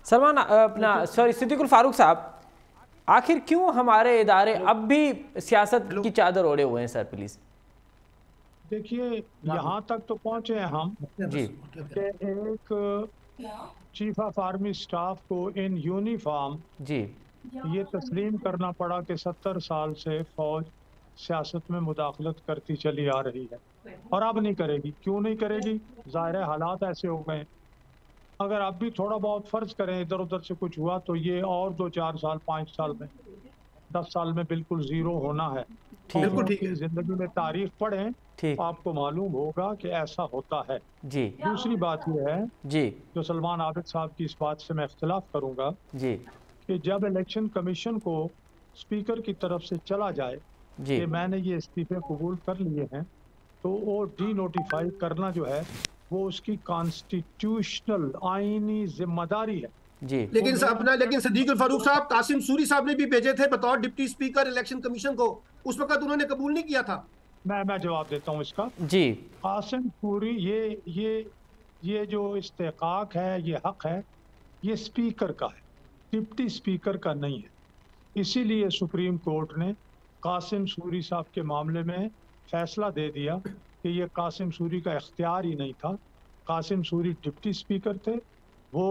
Speaker 1: सलमान अपना सिद्दीकुल फारूक साहब, आखिर क्यों हमारे इदारे अब भी सियासत की चादर ओढ़े हुए हैं सर? प्लीज
Speaker 3: देखिए, यहाँ तक तो पहुंचे हैं हम जी कि एक चीफ ऑफ आर्मी स्टाफ को इन यूनिफॉर्म जी ये तस्लीम करना पड़ा कि 70 साल से फौज सियासत में मुदाखलत करती चली आ रही है और अब नहीं करेगी। क्यों नहीं करेगी? ज़ाहिर है हालात ऐसे हो गए। अगर अब भी थोड़ा बहुत फर्ज करें इधर उधर से कुछ हुआ तो ये और 2-4 साल 5 साल में 10 साल में बिल्कुल जीरो होना है। जिंदगी में तारीख पढ़ें तो आपको मालूम होगा कि ऐसा होता है जी। दूसरी बात यह है जी, जो सलमान आबिद साहब की इस बात से मैं इख्तिलाफ करूंगा जी, कि जब इलेक्शन कमीशन को स्पीकर की तरफ से चला जाए जी कि मैंने ये इस्तीफे कबूल कर लिए हैं, तो वो डी नोटिफाई करना जो है वो उसकी कॉन्स्टिट्यूशनल आईनी जिम्मेदारी है जी।
Speaker 2: लेकिन सदीकुल फारूक साहब, कासिम सूरी साहब ने भी भेजे थे बतौर डिप्टी स्पीकर इलेक्शन कमीशन को, उस वक्त उन्होंने कबूल नहीं किया था।
Speaker 3: मैं जवाब देता हूँ इसका
Speaker 1: जी।
Speaker 3: कासिम सूरी ये जो इस्तेकाक है, ये हक है, ये स्पीकर का है, डिप्टी स्पीकर का नहीं है। इसीलिए सुप्रीम कोर्ट ने कासिम सूरी साहब के मामले में फैसला दे दिया कि ये कासिम सूरी का इख्तियार ही नहीं था। कासिम सूरी डिप्टी स्पीकर थे, वो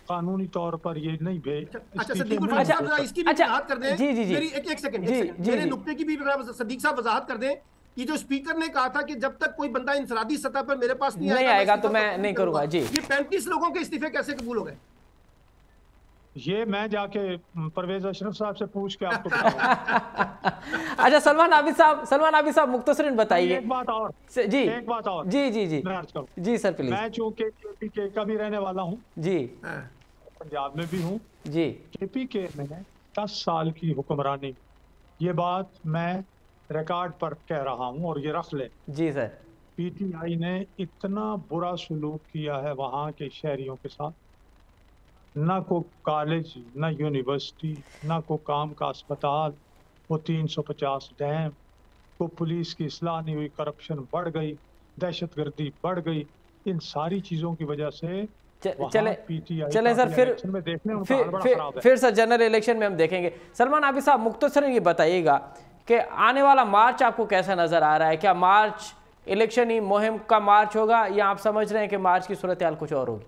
Speaker 3: कानूनी तौर पर ये नहीं भेज।
Speaker 2: अच्छा सदीक साहब इसकी भी वजाहत कर दें।
Speaker 1: जी जी जी
Speaker 2: मेरी एक सेकंड मेरे नुक्ते की भी सदीक साहब वजाहत कर दें। ये जो स्पीकर ने कहा था कि जब तक कोई बंदा इंफरादी सतह पर मेरे पास नहीं
Speaker 1: आएगा तो मैं नहीं करूंगा। जी,
Speaker 2: ये 35 लोगों के इस्तीफे कैसे कबूल हो गए?
Speaker 3: ये मैं जाके परवेज अशरफ साहब से पूछ के आपको बताऊंगा।
Speaker 1: अच्छा सलमान आबिद साहब मुख्तसरन बताइए।
Speaker 3: एक बात और
Speaker 1: जी
Speaker 3: मैं अर्ज करूं।
Speaker 1: जी सर प्लीज।
Speaker 3: मैं चूंकि केपीके का भी रहने वाला हूं
Speaker 1: जी,
Speaker 3: पंजाब में भी हूं
Speaker 1: जी।
Speaker 3: केपीके में 10 साल की हुक्मरानी, ये बात मैं रिकॉर्ड पर कह रहा हूं और ये रख ले।
Speaker 1: जी सर।
Speaker 3: पीटीआई ने इतना बुरा सलूक किया है वहां के शहरियों के साथ, ना को कॉलेज, ना यूनिवर्सिटी, ना को काम का अस्पताल, वो 350 डैम, को पुलिस की इस्लाह नहीं हुई, करप्शन बढ़ गई, दहशतगर्दी बढ़ गई। इन सारी चीजों की वजह से
Speaker 1: चले सर फिर सर जनरल इलेक्शन में हम देखेंगे। सलमान आबिद साहब मुख्तसरन ये बताइएगा कि आने वाला मार्च आपको कैसा नजर आ रहा है? क्या मार्च इलेक्शन ही मुहिम का मार्च होगा या आप समझ रहे हैं कि मार्च की सूरत हाल कुछ और होगी?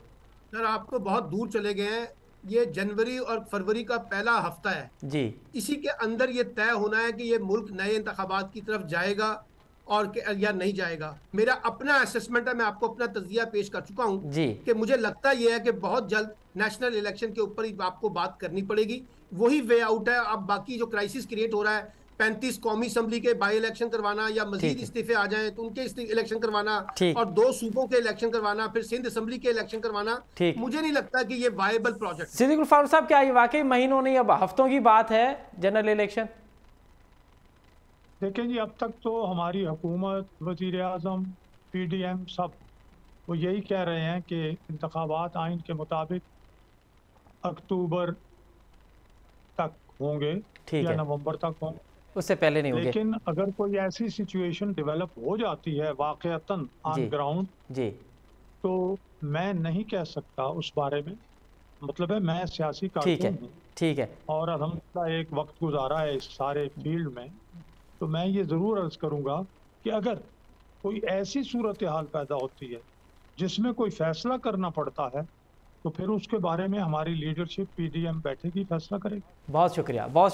Speaker 2: सर आप तो बहुत दूर चले गए हैं। ये जनवरी और फरवरी का पहला हफ्ता है
Speaker 1: जी।
Speaker 2: इसी के अंदर ये तय होना है कि ये मुल्क नए इंतखाबात की तरफ जाएगा और या नहीं जाएगा। मेरा अपना असेसमेंट है, मैं आपको अपना तज्जिया पेश कर चुका हूं कि मुझे लगता यह है कि बहुत जल्द नेशनल इलेक्शन के ऊपर ही आपको बात करनी पड़ेगी। वही वे आउट है। अब बाकी जो क्राइसिस क्रिएट हो रहा है, 35 कौमी असम्बली के बाई इलेक्शन करवाना या मजीद इस्तीफे आ जाएं तो उनके इलेक्शन करवाना और 2 सूबों के इलेक्शन करवाना, फिर सिंध असम्बली के इलेक्शन करवाना, मुझे नहीं लगता कि ये वायबल प्रोजेक्ट।
Speaker 1: सिद्दीकुल फारूक साहब, क्या ये वाकई महीनों नहीं अब हफ्तों की बात है जनरल इलेक्शन?
Speaker 3: देखें जी, अब तक तो हमारी हुकूमत, वज़ीर आज़म, PDM सब वो यही कह रहे हैं कि इंतखाबात आइन के मुताबिक अक्टूबर तक होंगे या नवंबर तक होंगे,
Speaker 1: उससे पहले नहीं होंगे।
Speaker 3: लेकिन अगर कोई ऐसी सिचुएशन डेवलप हो जाती है वाकयातन ऑन ग्राउंड
Speaker 1: जी,
Speaker 3: तो मैं नहीं कह सकता उस बारे में। मतलब है मैं सियासी कारकुन हूँ,
Speaker 1: ठीक है,
Speaker 3: और अल्हम्दुलिल्लाह एक वक्त गुजारा है इस सारे फील्ड में, तो मैं ये ज़रूर अर्ज करूँगा कि अगर कोई ऐसी सूरत हाल पैदा होती है जिसमें कोई फैसला करना पड़ता है तो फिर उसके बारे में हमारी लीडरशिप PDM बैठेगी, फैसला करेगी।
Speaker 1: बहुत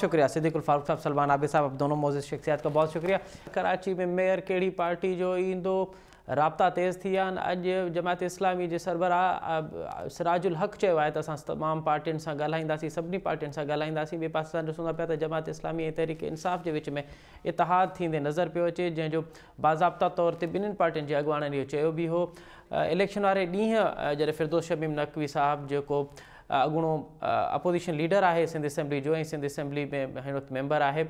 Speaker 1: शुक्रिया सिद्दीकुल फारूक साहब, सलमान आबिद साहब, अब दोनों मोअज़्ज़िज़ शख्सियत का बहुत शुक्रिया। कराची में मेयर कहिड़ी पार्टी जो ईंदो, राब्ता तेज़ थी आहिनि। अॼु जमात इस्लामी जे सरबराह सिराजुल हक़ चयो आहे त असां तमामु पार्टियुनि सां ॻाल्हाईंदासीं, सभिनी पार्टियुनि सां ॻाल्हाईंदासीं। ॿिए पासे असां ॾिसूं था पिया त जमात इस्लामी ऐं तहरीक इंसाफ़ जे विच में इतिहाद थींदे नज़र पियो अचे, जंहिंजो बाज़ाब्ता तौर ते ॿिन्हिनि पार्टियुनि जे अॻुवाणनि इहो चयो बि हो। इलेक्शन वारे ॾींहुं जॾहिं फिरदौस शमीम नक़वी साहब जेको अॻूणो अपोजिशन लीडर आहे सिंध असेंबली जो ऐं सिंध असेंबली में हिन वक़्तु मेंबर आहे,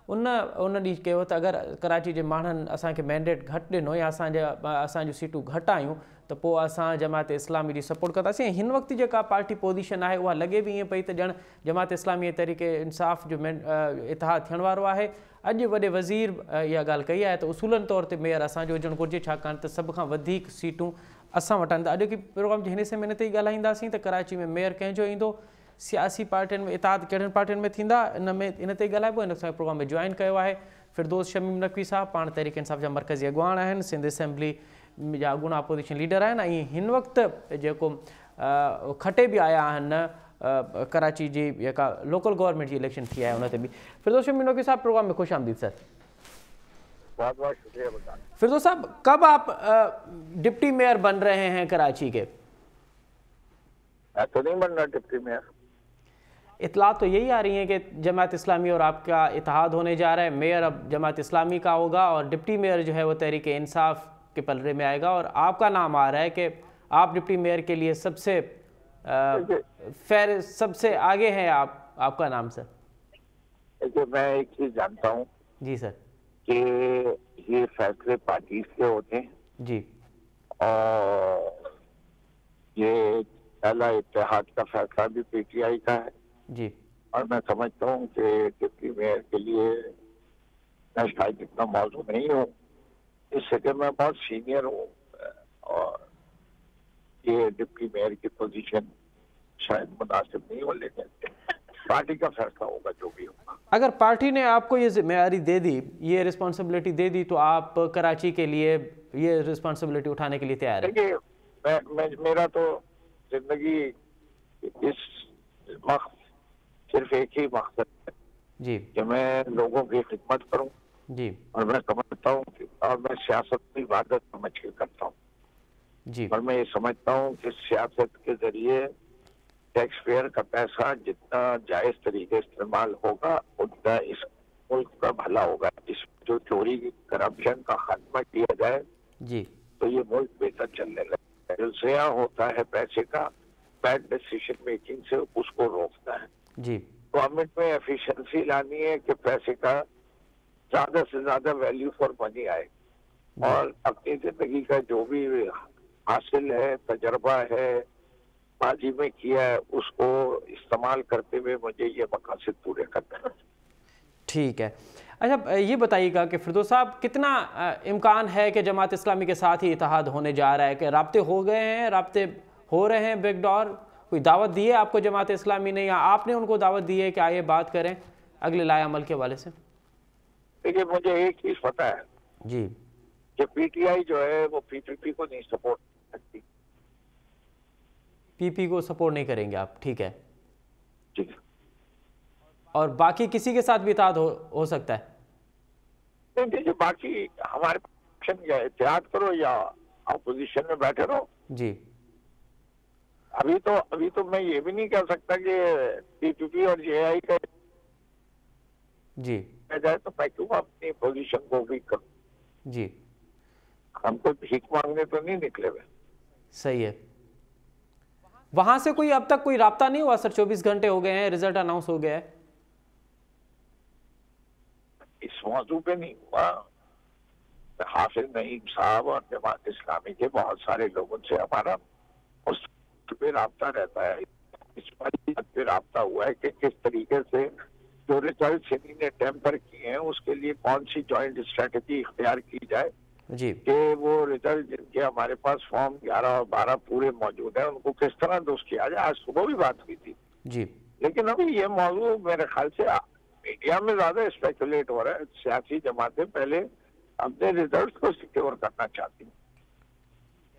Speaker 1: उन ॾींहुं कयो त अगरि कराची जे माण्हुनि असांखे मैंडेट घटि ॾिनो या असांजूं सीटूं घटि आयूं त पोइ असां जमात इस्लामी जी सपोर्ट कंदासीं। ऐं हिन वक़्तु जेका पार्टी पोज़ीशन आहे उहा लॻे बि ईअं पई त ॼण जमात इस्लामी तरीक़े इंसाफ़ जो इतिहाद थियण वारो आहे। अॼु वॾे वज़ीर इहा ॻाल्हि कई आहे त उसूलनि तौर ते मेयर असांजो हुजणु घुरिजे, छाकाणि त सभ खां वधीक सीटूं असां वटि आहिनि। त अॼु की प्रोग्राम जे हिन समय में ते ई ॻाल्हाईंदासीं त कराची में मेयर कंहिंजो ईंदो, सियासी पार्टियुनि में इतिहाद कहिड़ियुनि पार्टियुनि में थींदा, इन ते ई ॻाल्हाइबो। हिन असांजे प्रोग्राम में जॉइन कयो आहे फिरदौस शमीम नक़वी साहब, पाण तहरीक इंसाफ़ जा मरकज़ी अॻुवान आहिनि, सिंध असेंबली जा अॻूणा अपोजिशन लीडर आहिनि, ऐं हिन वक़्तु जेको खटे बि आया आहिनि कराची जी जेका लोकल गवर्नमेंट जी इलेक्शन थी आहे उन ते बि। फिरदौस शमीम नक़वी साहब, प्रोग्राम में खुश आमदीद सर।
Speaker 4: बहुत बहुत शुक्रिया।
Speaker 1: फिरदौस साहब, कब आप डिप्टी मेयर बन रहे हैं कराची के?
Speaker 4: तो नहीं बन रहा डिप्टी मेयर।
Speaker 1: इतला तो यही आ रही है कि जमात इस्लामी और आपका इतिहाद होने जा रहा है, मेयर अब जमात इस्लामी का होगा और डिप्टी मेयर जो है वो तहरीक इंसाफ के पलड़े में आएगा, और आपका नाम आ रहा है कि आप डिप्टी मेयर के लिए सबसे सबसे आगे हैं आपका नाम सर।
Speaker 4: देखिए, मैं एक चीज जानता हूँ
Speaker 1: जी सर
Speaker 4: कि ये फैसले पार्टी के होते हैं
Speaker 1: जी,
Speaker 4: और ये पहला इत्तेहाद का फैसला भी PTI का है
Speaker 1: जी,
Speaker 4: और मैं समझता हूँ कि डिप्टी मेयर के लिए मैं शायद इतना मौजूद नहीं हूँ, इससे कि मैं बहुत सीनियर हूँ और ये डिप्टी मेयर की पोजीशन शायद मुनासिब नहीं हो, लेकिन पार्टी का फैसला होगा जो भी होगा।
Speaker 1: अगर पार्टी ने आपको ये जिम्मेदारी दे दी, ये रिस्पॉन्सिबिलिटी दे दी, तो आप कराची के लिए ये रिस्पॉन्सिबिलिटी उठाने के लिए तैयार हैं?
Speaker 4: देखिए, मेरा तो जिंदगी इस वक्त सिर्फ एक ही मकसद है
Speaker 1: जी
Speaker 4: कि मैं लोगों की खिदमत करूं
Speaker 1: जी
Speaker 4: और मैं समझता हूं कि और मैं सियासत की इबादत समझ के करता हूं
Speaker 1: जी
Speaker 4: और मैं ये समझता हूं कि सियासत के जरिए टैक्स पेयर का पैसा जितना जायज तरीके इस्तेमाल होगा उतना इस मुल्क का भला होगा। इस जो चोरी करप्शन का खात्मा किया जाए
Speaker 1: जी
Speaker 4: तो ये मुल्क बेहतर चलने लगता है। जो ज़िया होता है पैसे का बैड डिसीजन मेकिंग से, उसको रोकता है।
Speaker 1: जी
Speaker 4: गवर्नमेंट में एफिशिएंसी लानी है कि पैसे का ज्यादा से ज्यादा वैल्यू फॉर मनी आए और अपनी जिंदगी का जो भी हासिल है, तजर्बा है, माजी में किया है, उसको इस्तेमाल करते हुए मुझे ये मकासद पूरे करना है।
Speaker 1: ठीक है। अच्छा, ये बताइएगा कि फिरदौस साहब, कितना इम्कान है कि जमात इस्लामी के साथ ही इत्तेहाद होने जा रहा है? कि राब्ते हो गए हैं, राब्ते हो रहे हैं बैकडोर? कोई दावत दी है आपको जमात इस्लामी ने, या आपने उनको दावत दी है कि आइए बात करें अगले लाए अमल के हवाले से?
Speaker 4: देखिए, मुझे एक चीज पता है
Speaker 1: जी
Speaker 4: कि पीटीआई जो है वो पीपीपी को नहीं सपोर्ट करती।
Speaker 1: पीपी को सपोर्ट नहीं करेंगे आप, ठीक है।
Speaker 4: जी,
Speaker 1: और बाकी किसी के साथ भी इत्तेहाद हो सकता है?
Speaker 4: नहीं, बाकी हमारे पक्ष या इत्तेहाद करो या अपोजिशन में बैठे रहो।
Speaker 1: जी
Speaker 4: अभी तो मैं ये भी नहीं कह सकता कि पीपीपी और जेआई का
Speaker 1: जी
Speaker 4: जाए तो मैं क्यों अपनी पोजीशन को भी करूं।
Speaker 1: जी
Speaker 4: हमको भीख मांगने तो नहीं निकले हुए।
Speaker 1: सही है। वहां से कोई अब तक कोई राब्ता नहीं हुआ सर? 24 घंटे हो गए हैं, रिजल्ट अनाउंस हो गया है।
Speaker 4: इस मौजू पे नहीं हुआ। हाफिज नईम साहब और जमात इस्लामी के बहुत सारे लोगों से हमारा उस पे राब्ता रहता है। इस बात पे राब्ता हुआ है कि किस तरीके से जो रिजल्ट इन्हीं ने टेम्पर किए हैं उसके लिए कौन सी जॉइंट स्ट्रेटेजी इख्तियार की जाए
Speaker 1: जी
Speaker 4: कि वो रिजल्ट जिनके हमारे पास फॉर्म 11 और 12 पूरे मौजूद है उनको किस तरह दुरुस्त किया जाए। आज सुबह भी बात हुई थी
Speaker 1: जी
Speaker 4: लेकिन अभी ये मौजूद मेरे ख्याल से मीडिया में ज्यादा स्पेकुलेट हो रहा है। सियासी जमातें पहले अपने रिजल्ट को सिक्योर करना चाहती हैं।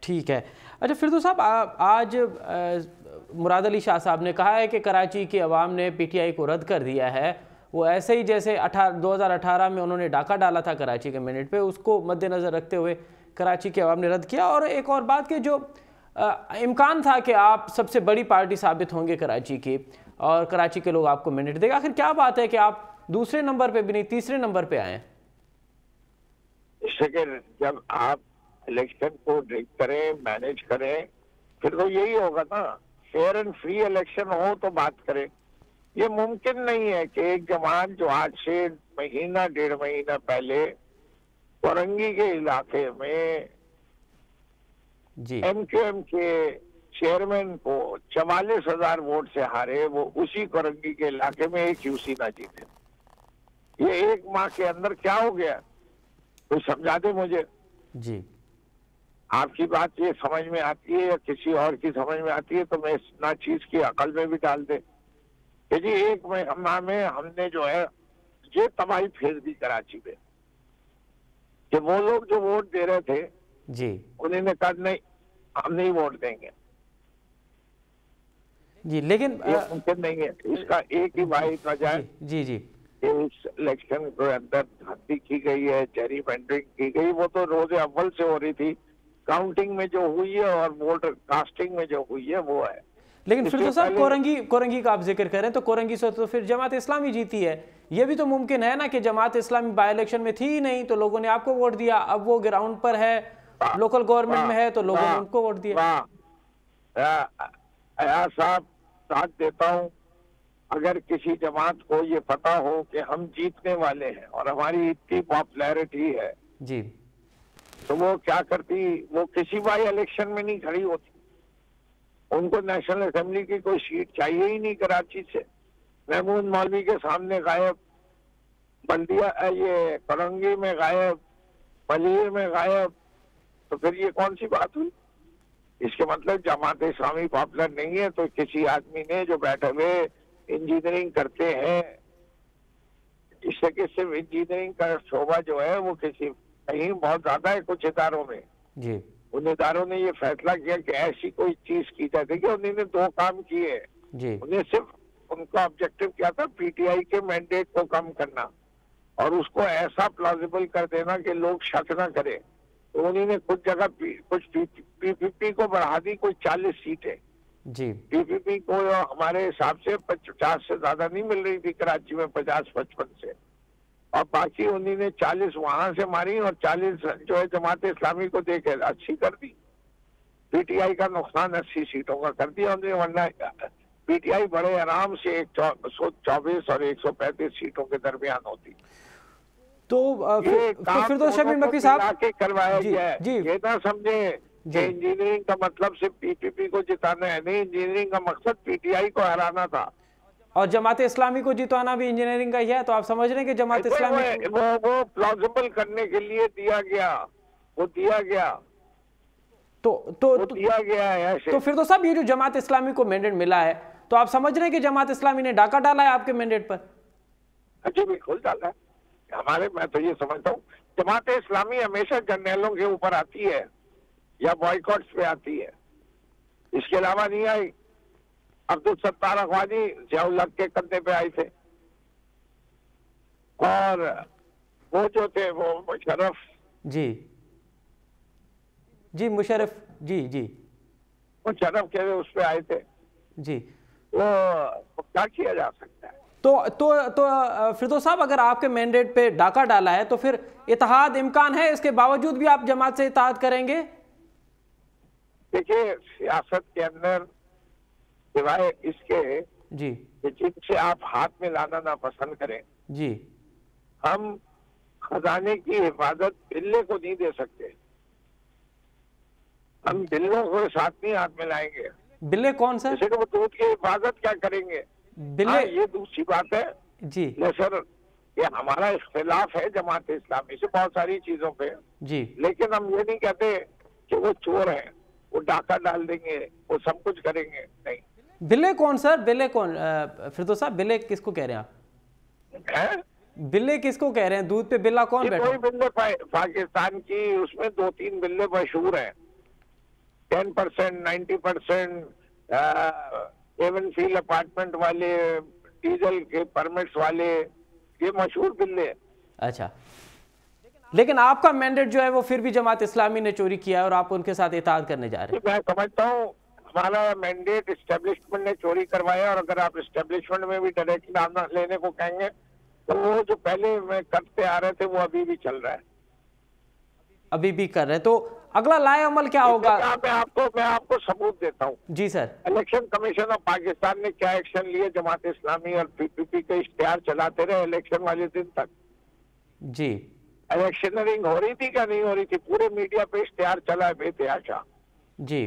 Speaker 1: ठीक है। अच्छा फिरदौस साहब, आज मुराद अली शाह साहब ने कहा है कि कराची की अवाम ने पीटीआई को रद्द कर दिया है। वो ऐसे ही जैसे 2018 में उन्होंने डाका डाला था कराची के मिनट पे, उसको मद्देनज़र रखते हुए कराची की अवाम ने रद्द किया। और एक और बात कि जो इम्कान था कि आप सबसे बड़ी पार्टी साबित होंगे कराची की और कराची के लोग आपको मिनट देंगे, आखिर क्या बात है कि आप दूसरे नंबर पे भी नहीं तीसरे नंबर पे आए?
Speaker 4: इससे जब आप इलेक्शन को ड्रिग करें, मैनेज करें, फिर तो यही होगा ना, फेयर एंड फ्री इलेक्शन हो तो बात करें। ये मुमकिन नहीं है कि एक जमात जो आज से महीना 1.5 महीना पहले कोरंगी के इलाके में
Speaker 1: जी
Speaker 4: एमक्यूएम के चेयरमैन को 44,000 वोट से हारे, वो उसी कोरंगी के इलाके में एक यूसी ना जीते। ये एक माह के अंदर क्या हो गया, कोई समझा दे मुझे।
Speaker 1: जी
Speaker 4: आपकी बात ये समझ में आती है या किसी और की समझ में आती है तो मैं ना चीज की अकल में भी डाल दे कि जी एक महीना में हमने जो है ये तबाही फेर दी कराची में कि वो लोग जो वोट दे रहे थे
Speaker 1: जी
Speaker 4: उन्होंने कहा नहीं हम नहीं वोट देंगे।
Speaker 1: जी लेकिन
Speaker 4: ये मुमकिन नहीं है। इसका एक ही वाहिद वजह है
Speaker 1: जी जी
Speaker 4: कि इस इलेक्शन के अंदर धांधली की गई है, जेरीमैंडरिंग की गई। वो तो रोज अव्वल से हो रही थी, काउंटिंग में जो हुई है और वोटर कास्टिंग में जो हुई है वो है।
Speaker 1: लेकिन फिर तो साहब कोरंगी का आप जिक्र करें तो कोरंगी से तो फिर जमात इस्लामी जीती है। ये भी तो मुमकिन है ना कि जमात इस्लामी बाई इलेक्शन में थी ही नहीं तो लोगों ने आपको वोट दिया, अब वो ग्राउंड पर है, लोकल गवर्नमेंट में है तो लोगों ने उनको वोट दिया।
Speaker 4: साहब साथ देता हूँ, अगर किसी जमात को ये पता हो कि हम जीतने वाले हैं और हमारी इतनी पॉपुलैरिटी है
Speaker 1: जी
Speaker 4: तो वो क्या करती, वो किसी बाई इलेक्शन में नहीं खड़ी होती। उनको नेशनल असेंबली की कोई सीट चाहिए ही नहीं कराची से। महमूद मौलवी के सामने गायब, बल्दिया ये कोरंगी में गायब, मलिर में गायब, तो फिर ये कौन सी बात हुई? इसके मतलब जमात इस्लामी पॉपुलर नहीं है, तो किसी आदमी ने जो बैठे हुए इंजीनियरिंग करते हैं, इससे कि सिर्फ इंजीनियरिंग का शोभा जो है वो किसी कहीं बहुत ज्यादा है कुछ इदारों में
Speaker 1: जी,
Speaker 4: उन इदारों ने ये फैसला किया कि ऐसी कोई चीज की जाए। देखिए उन्होंने दो काम किए,
Speaker 1: जी,
Speaker 4: उन्हें सिर्फ उनका ऑब्जेक्टिव क्या था, पीटीआई के मैंडेट को कम करना और उसको ऐसा प्लॉजिबल कर देना कि लोग शक न करें। तो उन्होंने कुछ जगह कुछ पीपीपी को बढ़ा दी, कोई 40 सीटें
Speaker 1: जी,
Speaker 4: पीपीपी को हमारे हिसाब से 50 से ज्यादा नहीं मिल रही थी कराची में, 50-55 से, और बाकी उन्होंने 40 वहां से मारी और 40 जो है जमात इस्लामी को देके 80 कर दी। पीटीआई का नुकसान 80 सीटों का कर दिया उन्होंने, वरना पीटीआई बड़े आराम से 124 और 135 सीटों के दरमियान होती।
Speaker 1: तो फिरदौस शमीम नकवी साहब
Speaker 4: करवाया गया है,
Speaker 1: जी,
Speaker 4: ये ना समझे कि इंजीनियरिंग का मतलब सिर्फ पीपीपी को जिताना है, नहीं, इंजीनियरिंग का मकसद पीटीआई को हराना था।
Speaker 1: और जमात इस्लामी को जिताना भी इंजीनियरिंग का ही है। तो आप समझ रहे हैं कि जमात इस्लामी
Speaker 4: वो प्लॉजिबल करने के लिए दिया गया, वो दिया गया, दिया गया है ऐसे।
Speaker 1: तो फिरदौस साहब ये जो जमात इस्लामी को मैंडेट मिला है, तो आप समझ रहे हैं कि जमात इस्लामी ने डाका डाला है आपके मैंडेट पर?
Speaker 4: जी बिल्कुल डाला है हमारे, मैं तो ये समझता हूँ जमात इस्लामी हमेशा जर्नैलों के ऊपर आती है या बॉयकॉट्स पे आती है, इसके अलावा नहीं आई। अब्दुल सत्तार अखवानी जियाउल हक के कंधे पे आए थे, और वो जो थे वो मुशर्रफ
Speaker 1: जी, जी मुशर्रफ, जी जी
Speaker 4: मुशर्रफ के उस पे आए थे
Speaker 1: जी।
Speaker 4: वो क्या किया जा सकता है?
Speaker 1: तो फिरदौस साहब अगर आपके मैंडेट पे डाका डाला है तो फिर इत्तेहाद इम्कान है, इसके बावजूद भी आप जमात से इत्तेहाद करेंगे?
Speaker 4: देखिए सियासत के अंदर सिवाय इसके
Speaker 1: जी,
Speaker 4: जिनसे आप हाथ में लाना ना पसंद करें,
Speaker 1: जी,
Speaker 4: हम खजाने की हिफाजत बिल्ले को नहीं दे सकते, हम बिल्लों को साथ नहीं हाथ में लाएंगे।
Speaker 1: बिल्ले कौन सर?
Speaker 4: जैसे कि वो दूध की हिफाजत क्या करेंगे?
Speaker 1: बिल्ले
Speaker 4: ये दूसरी बात है
Speaker 1: जी,
Speaker 4: सर, ये हमारा इख्तिलाफ है जमात इस्लामी से बहुत सारी चीजों पे
Speaker 1: जी,
Speaker 4: लेकिन हम ये नहीं कहते कि वो चोर हैं, वो डाका डाल देंगे, वो सब कुछ करेंगे, नहीं।
Speaker 1: बिल्ले कौन सर? बिल्ले कौन? फिरदौस साहब बिल्ले किसको कह रहे हैं आप?
Speaker 4: है?
Speaker 1: बिल्ले किसको कह रहे हैं? दूध पे बिल्ला कौन बैठा?
Speaker 4: कोई बिल्ले पाकिस्तान की, उसमें 2-3 बिल्ले मशहूर हैं, 10%, 90%, एवन फील अपार्टमेंट वाले, डीजल के परमिट्स वाले, ये मशहूर बिल्ले।
Speaker 1: अच्छा, लेकिन आपका मैंडेट जो है वो फिर भी जमात इस्लामी ने चोरी किया है और आप उनके साथ इत्तेहाद करने जा रहे हैं।
Speaker 4: मैं समझता हूँ हमारा मैंडेट एस्टेब्लिशमेंट ने चोरी करवाया, और अगर आप एस्टेब्लिशमेंट में भी डायरेक्ट नाम लेने को कहेंगे तो वो जो पहले में करते आ रहे थे वो अभी भी चल रहा है,
Speaker 1: अभी भी कर रहे हैं। तो अगला लाए अमल क्या होगा?
Speaker 4: मैं आपको सबूत देता हूँ।
Speaker 1: जी sir.
Speaker 4: Election commission of Pakistan ने क्या एक्शन लिए, जमात इस्लामी और पीपीपी के इश्तिहार चलाते रहे इलेक्शन वाले दिन तक।
Speaker 1: जी,
Speaker 4: इलेक्शनरिंग हो रही थी क्या नहीं हो रही थी? पूरे मीडिया पे इश्तिहार चला है बेतहाशा।
Speaker 1: जी,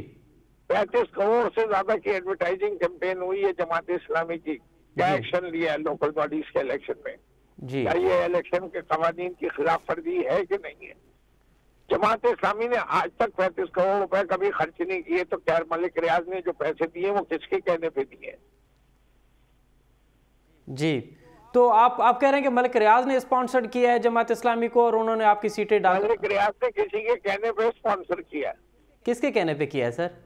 Speaker 4: 35 करोड़ से ज्यादा की एडवर्टाइजिंग कैंपेन हुई है जमात इस्लामी की। क्या एक्शन लिया है लोकल बॉडीज के इलेक्शन में?
Speaker 1: जी,
Speaker 4: क्या ये इलेक्शन के कवानीन की खिलाफ वर्जी है कि नहीं है? जमात इस्लामी ने आज तक 35 करोड़ रुपए कभी खर्च नहीं किए, तो खैर मलिक रियाज ने जो पैसे दिए वो किसके कहने पे दिए?
Speaker 1: जी, तो आप कह रहे हैं कि मलिक रियाज ने स्पॉन्सर किया है जमात इस्लामी को और उन्होंने आपकी सीटें डाल?
Speaker 4: मलिक रियाज ने किसी के कहने पे स्पॉन्सर किया है।
Speaker 1: किसके कहने पे किया है सर?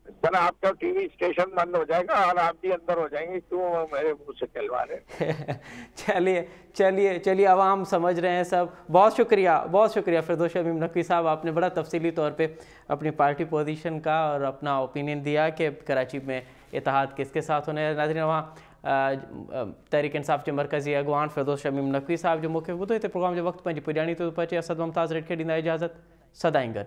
Speaker 4: सर आपका टीवी स्टेशन बंद हो जाएगा और आप भी अंदर हो जाएंगे, क्यों मेरे मुंह से कहलवा रहे?
Speaker 1: चलिए अवाम समझ रहे हैं सब। बहुत शुक्रिया फिरदौस शमीम नकवी साहब, आपने बड़ा तफसीली तौर पे अपनी पार्टी पोजीशन का और अपना ओपिनियन दिया कि कराची में इत्तेहाद किसके साथ होने। नाज़रीन, वहाँ तहरीक इंसाफ के मरकज़ी अगवान फिरदौस शमीम नकवी साहब जो मुख्य बुधो हिते प्रोग्राम जो वक्त पंहिंजी पुॼाणी थो पहुचे। असद मुमताज़ रेड खे ॾींदा इजाज़त। सदाईंगर।